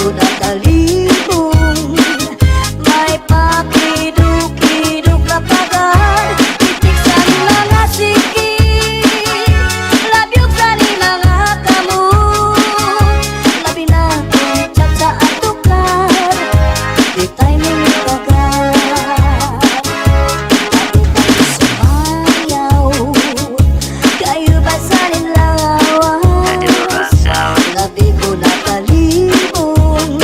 ko nakalibong. May pakiduk-kiduk na pagar, titik sa mga sikit, labyog sa ni mga kamot. Labi na kung chat sa atukar, di tayo minikagar. Ako kayo sumayaw, kayo ba sa nilawas? Labi ko nakalibong,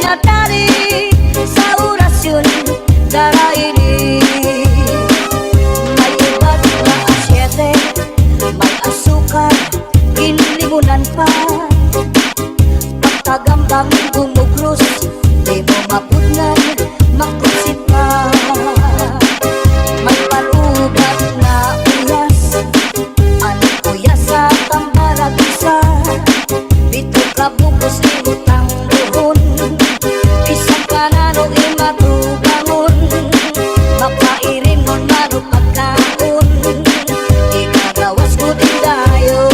menyadari sa orasyon darah ini. May obat na asyete, may asukar, inlimunan pa. Pagtagambangin gumugros, di mo mapudnan, makusit pa. May parugat na uyas, ano uyas sa tambarag isa. Dito ka bukos libutang buhon, isang kanano imatubangon. Mapairin mo mano pagkaon, ikagawas ko din dayon.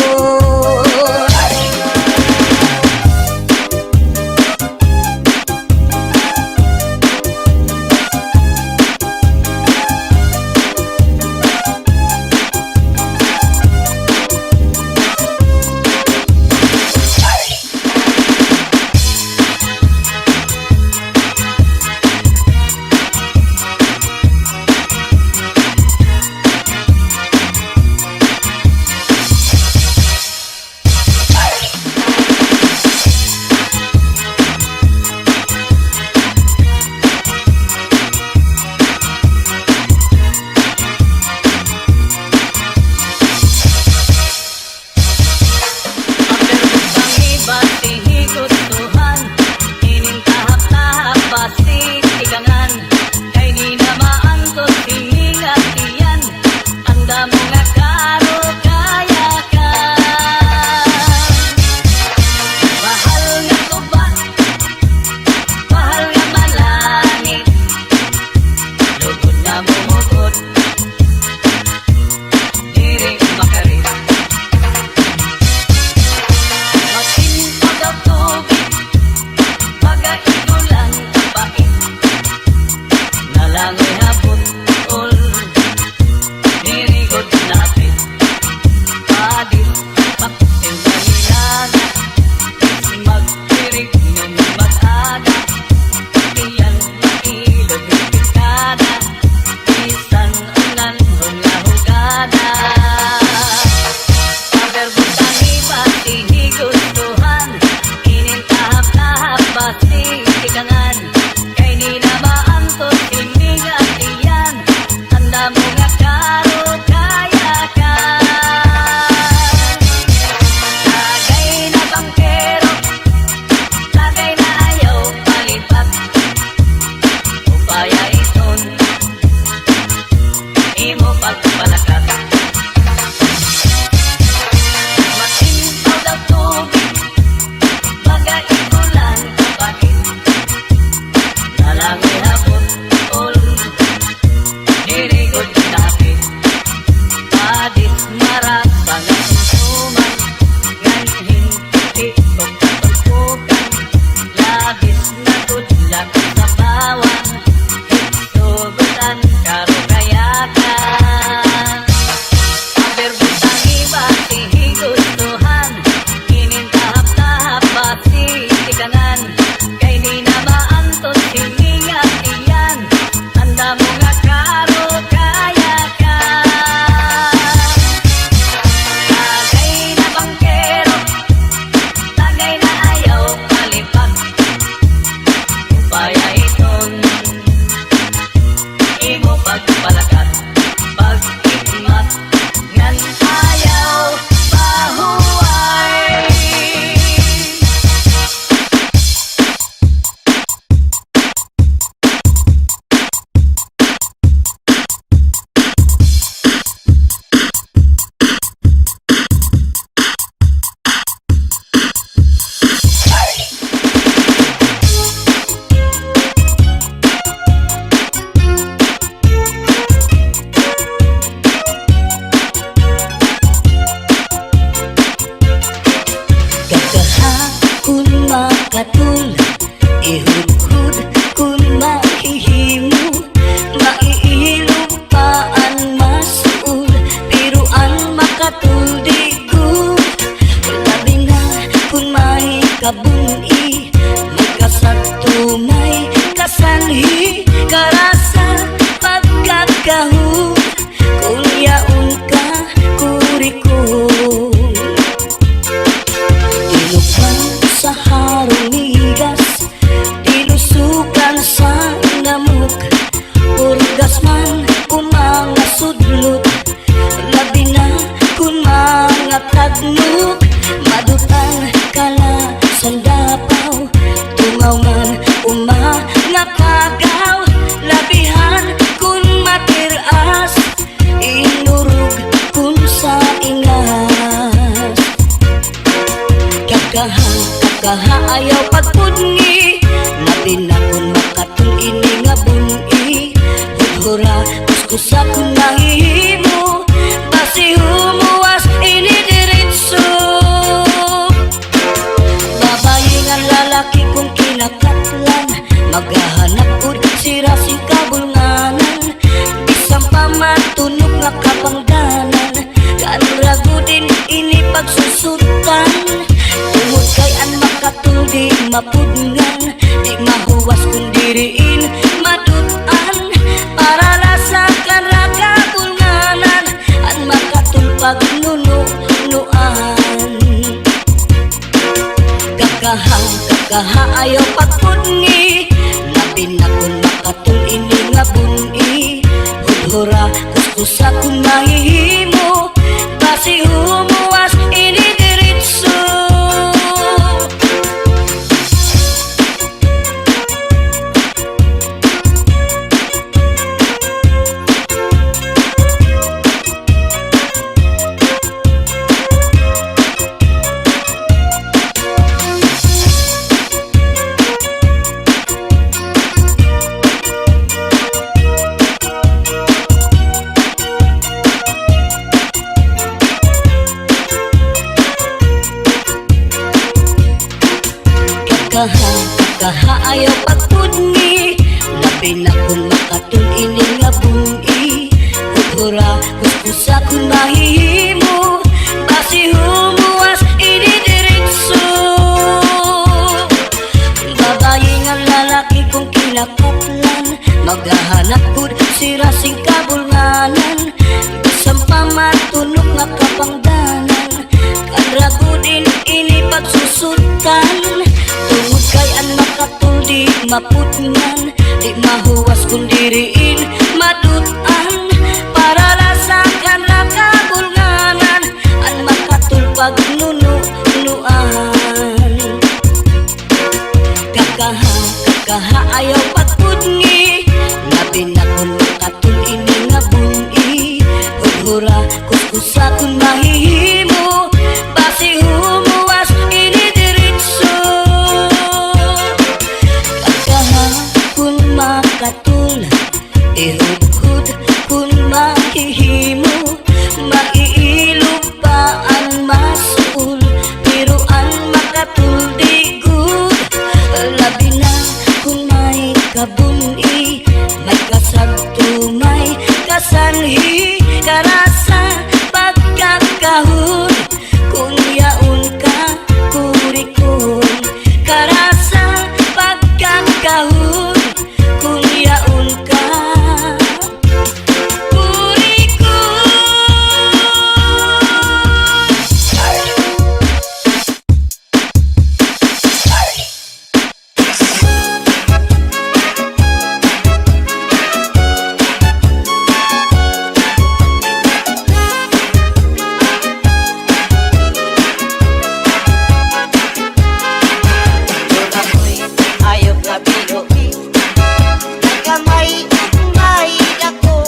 kabuni magkasagto may kasanhi karasa pagkakahu kunyaon ka kuriko tinupan sa harong migas uma nga kagaw, labihan kun matiras, inurog kun sa ingas. Kakaha ayaw pagpudngi, labi na kun makatul ini nga buni. Hura kuskusa kun mahihimo, basi humuwas ini diritso. Babayi nga lalaki kung kinakatlan, maghahanap ud sira sing kabulnganan. Bisang pamatunog nga kapangdanan, kanragudin ini pagsusutan. Tungod kay an makatul di mapudngan, di mahuwas kung diriin madutan. Para lasakan raga bulnganan, an makatul pagnunuan. Kakaha ayaw pagpudngi, labi na kung makatul ini nga buni. Hudhura kuskusa kung mahihimo, basi humuwas ini diritso. Kakaha ayaw pagpudngi, labi na kung makatul ini nga buni. Hudhura kuskusa kung mahihimo, basi humuwas ini diritso. Babayi nga lalaki kung kinakatlan, maghahanap kud sira sing kabulnganan. Bisang pamatunog nga kapangdanan, kanragudin ini pagsusutan. Tungod kay an makatul di mapudngan, di mahuwas kung diriin madutan. Para lasakan na kabulnganan, an makatul pagnunuan. Kakaha ayaw pagpudngi, labi na kung makatul ini nga buni. Hudhura kuskusa kung mahihimo, basi humuwas ini diritso. Kun makatul, ihudhud kun mahihimo, maiilog pa ang masul, pero ang makatul di good. Labi na kung may kabuni, may kasagto, may kasanhi, karasa pagkakahon, kung yaon ka kurikon. Karasa pagkakahon, kung yaon ka kurikon. Ayok na binuhi, may kamay ug may dako,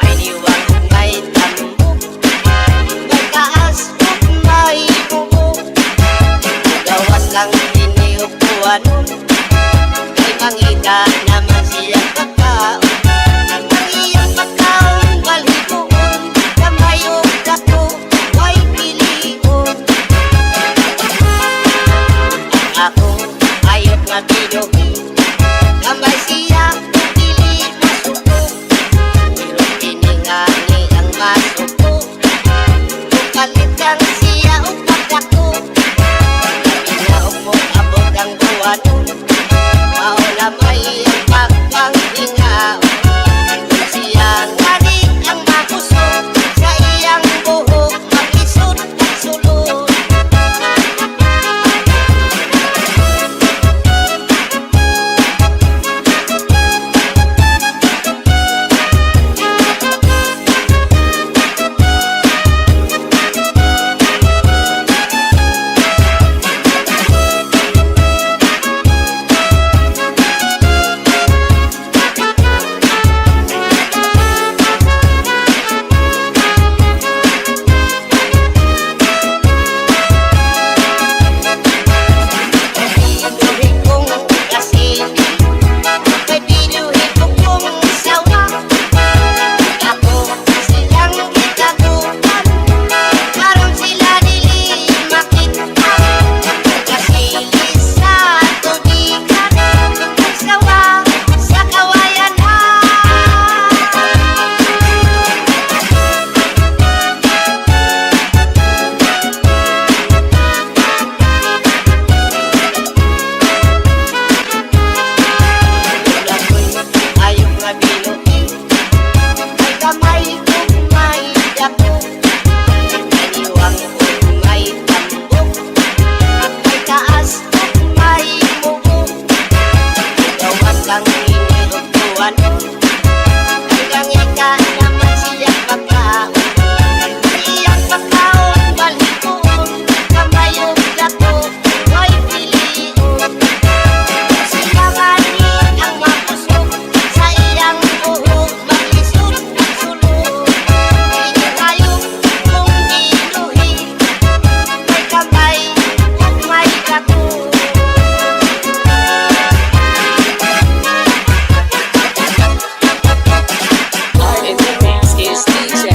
may liwag ug may tambok, may taas ug may bubok. Gawas lang ini ug buwanon, may mangita naman siyang pagkaon. Ang iyang pagkaon balhikuon, kamay ug dako way pilion. Ang ako ayok na binuhi, kamay siya ug dili masuko, pero tiningani ang masuko, kung kalitan siya ug pagdako. Ina ug mo abot ang buwanon, mao lamay ang pagpanghingaon. Siya ngani ang makusog, sa iyang buhok makisud at sulod. balon. Hanggang ika naman siyang pagkaon. Siyang pagkaon, balikoon. Kamayong dato, ay pilion. Silanganin ang mapusok sa iyang buhok. Maglisod, sulod. Inihayong kung inuhin. May kamay at may kato. In the mix is DJ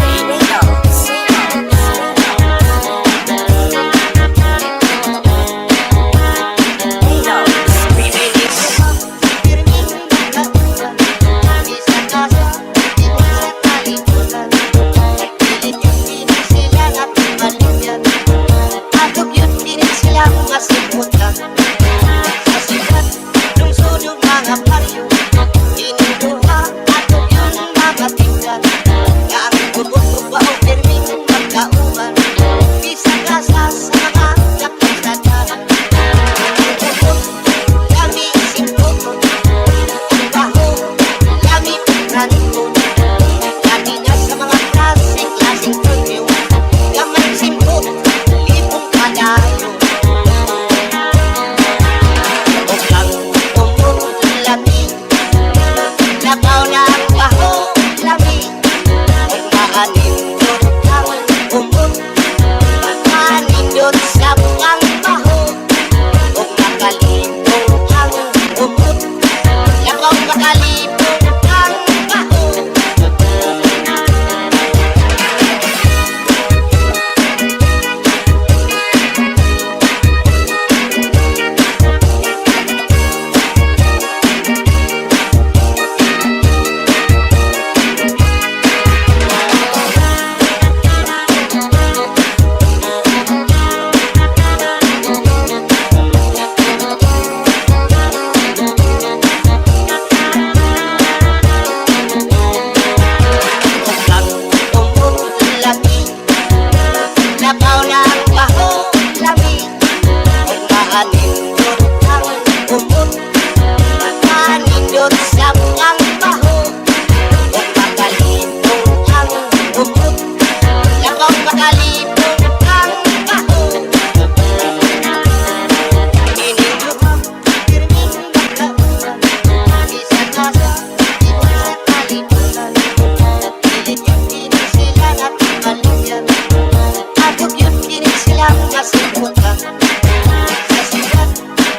Sa sikat,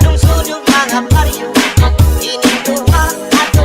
lungsod yung mga baryo. Ininduha, ato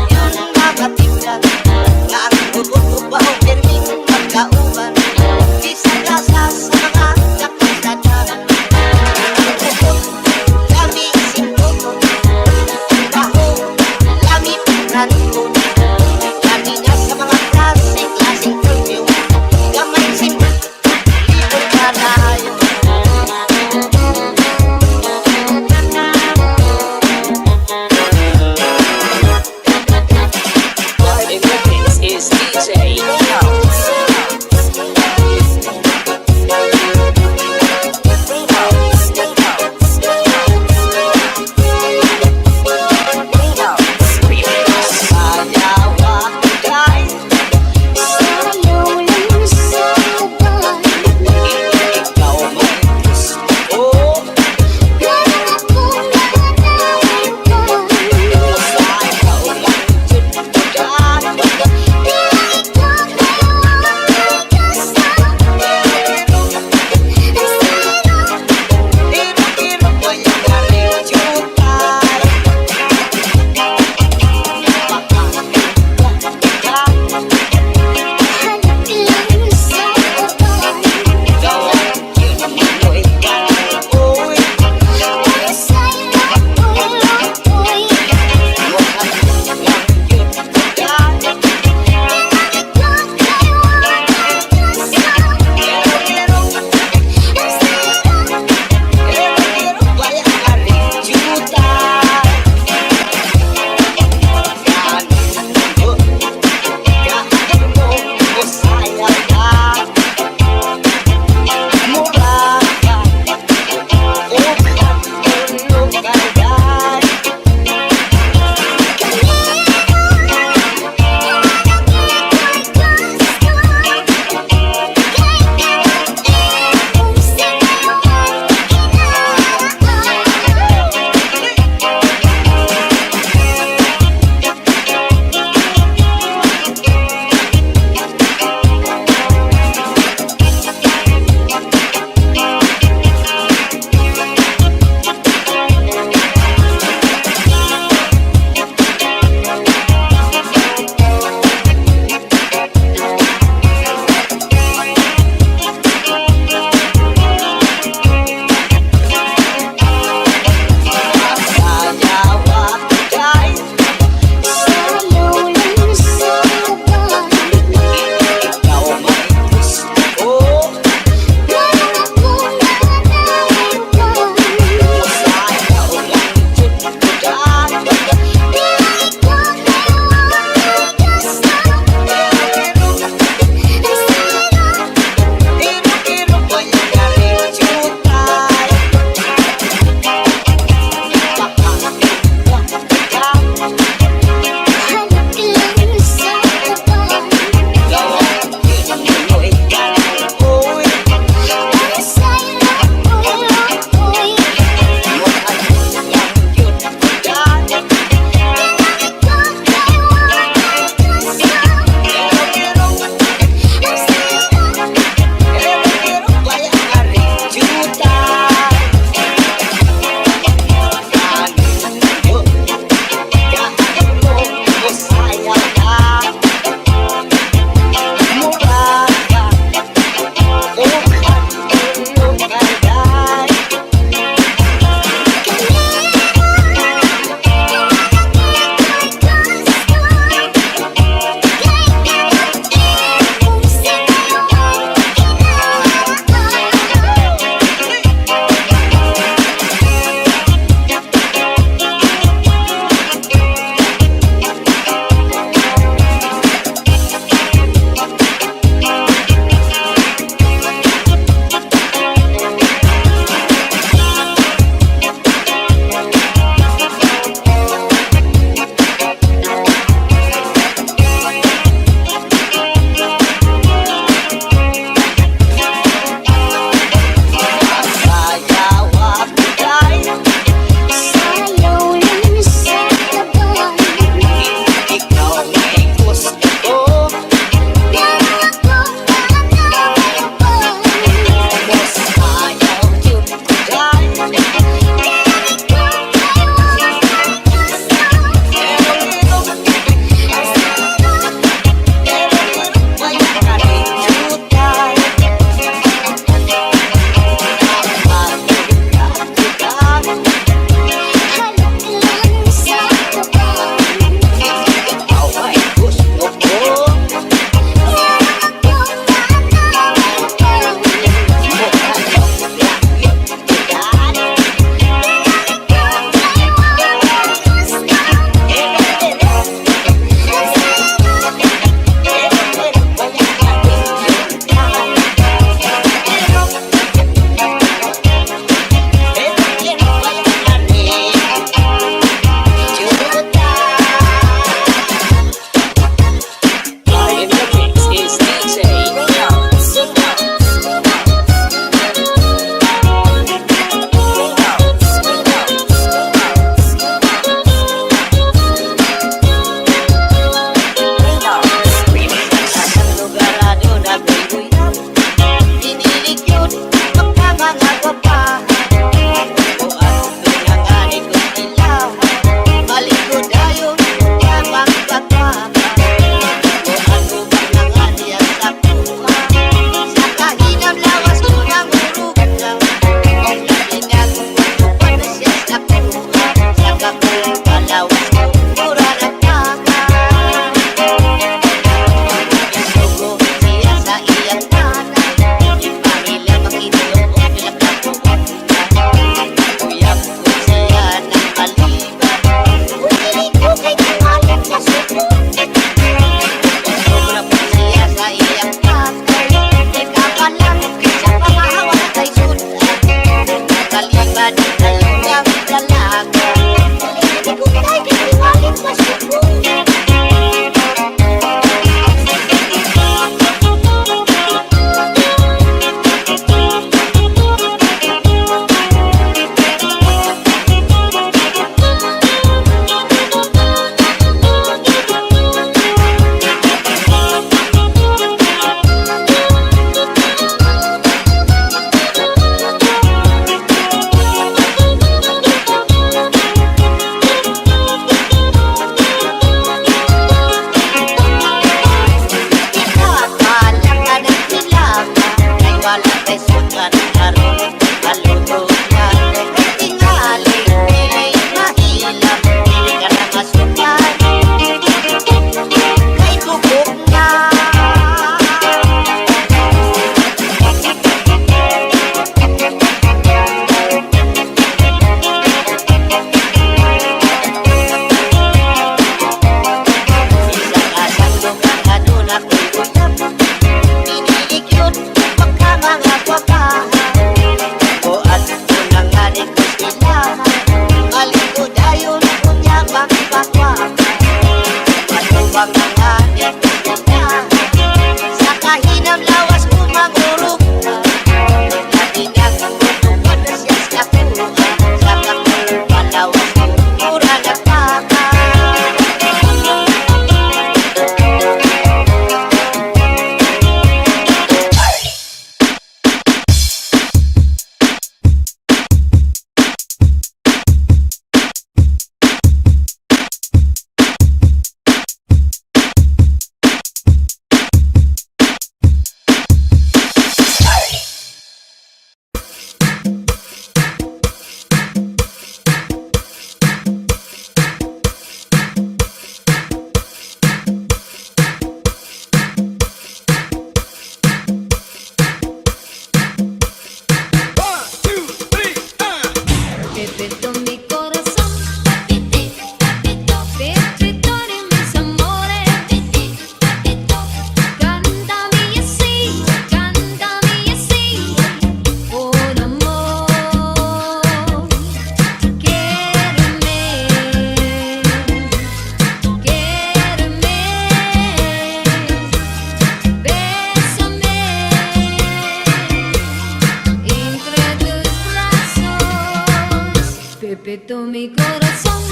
mi corazón.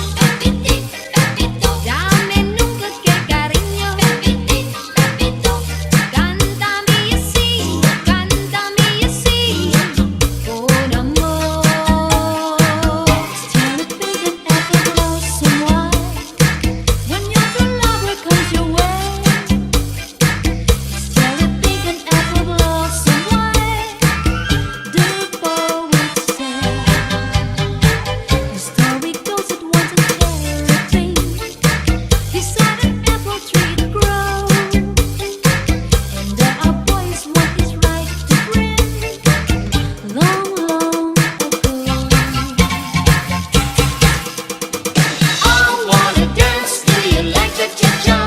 Dame nunca que cariño. Cántame así, con amor. Still a big and ever blossom wide. When your true lover comes your way. Still a big and ever blossom wide. The poet said. The story goes that once a cherry tree beside an apple tree to grow, and there are boys what is right to bring long, long ago. I wanna dance, do you like the cha-cha?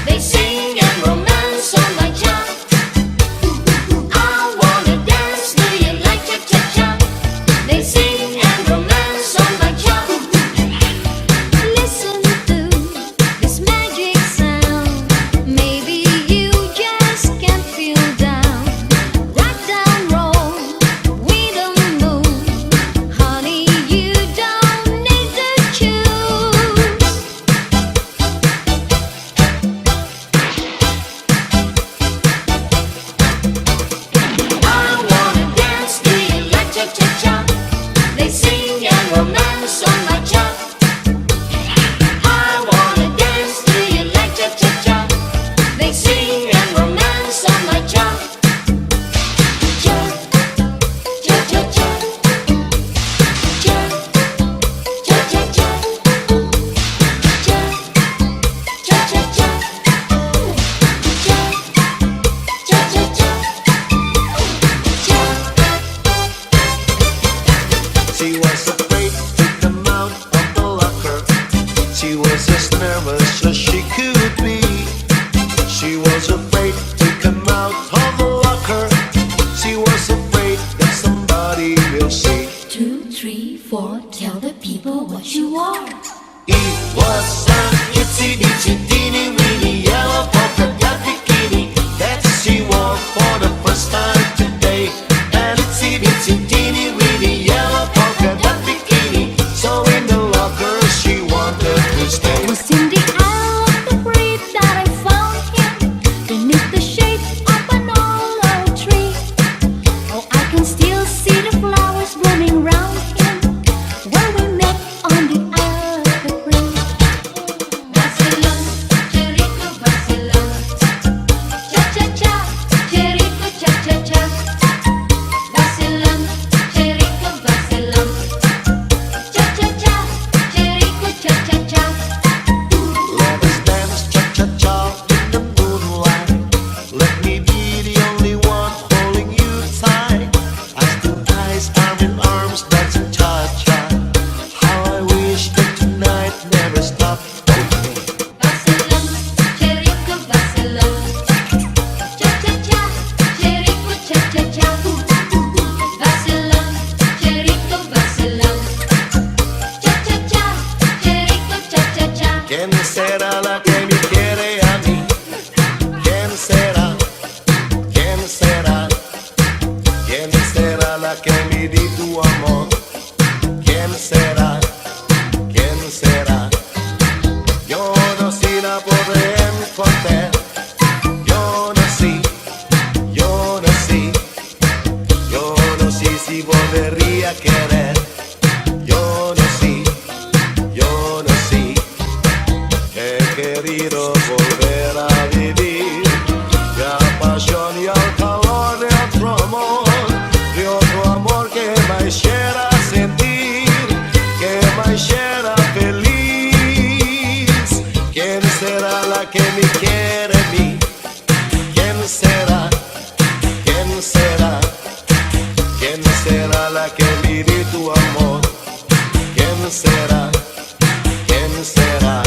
They sing and romance on my cha. I wanna dance, do you like the cha-cha? They sing and romance on my cha. Listen to this magic sound. Maybe you just can't feel down. Rock down, roll with the moon. Honey, you don't need to choose. I wanna dance, do you like cha-cha-cha? They sing and romance on my cha. I wanna dance, do you like cha-cha-cha? They sing and romance on my cha. Cha, cha-cha-cha. Cha, cha-cha-cha. Cha, cha-cha-cha. Cha, cha-cha-cha. Cha. She was afraid to come out of the locker. She was as nervous as she could be. She was afraid to come out of the locker. She was afraid that somebody will see. 2, 3, 4, tell the people what you are. It was an itsy bitsy teeny weeny yellow polka dot bikini that she wore for the first time today. An itsy bitsy teeny weeny yellow polka dot bikini. So in the locker she wanted to stay. It was in the eye of the breeze that I found him, beneath the shade of an old tree. Oh, I can still see the flowers blooming round him, where we met on the other breeze. Vacilón, cherico, vacilón. Cha-cha-cha, cherico, cha-cha-cha. Vacilón, cherico, vacilón. Cha-cha-cha, cherico, cha-cha-cha. Let us dance cha-cha-cha in the moonlight. Let me be the only one holding you tight. Eyes to eyes, arm in arms, dancing cha-cha. How I wish that tonight never stopped. Vacilón, cherico, vacilón. Cha-cha-cha, cherico, cha-cha-cha. Vacilón, cherico, vacilón. Cha-cha-cha, cherico, cha-cha-cha. ¿Quién será la que me quiere a mí? ¿Quién será? ¿Quién será? ¿Quién será la que me di tu amor? ¿Quién será? ¿Quién será? Yo no sé la podré encontrar. Yo no sé, yo no sé, yo no sé si volvería a querer. Yo no sé, yo no sé. He querido volver a vivir la pasión y el calor de otro amor que me hiciera sentir, que me hiciera feliz. ¿Quién será la que me quiere a mí? ¿Quién será? ¿Quién será? ¿Quién será la que me di tu amor? ¿Quién será? ¿Quién será?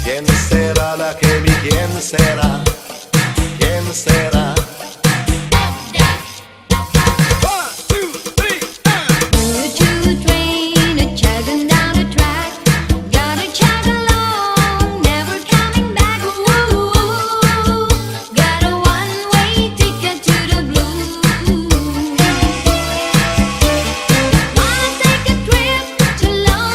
¿Quién será la que me quién será? ¿Quién será? Choo-choo train a-chugging down the track. Gotta chug along, never coming back. Ooh, got a one-way ticket to the blues. Wanna take a trip to London?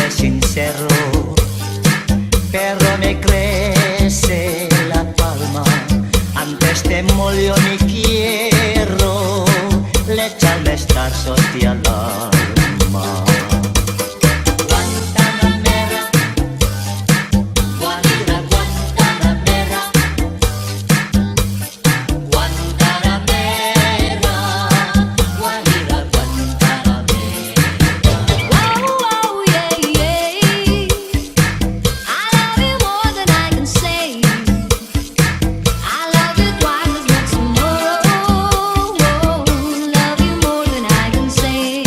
es sincero, pero me crece la palma. Antes te molió ni quiero le echarle estar sosti al alma. Guantanamera, Guajira, Guantanamera, Guantanamera, Guajira, Guantanamera. Wow, wow, yeah, yeah. I love you more than I can say. I love you twice as much tomorrow. Love you more than I can say.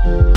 Thank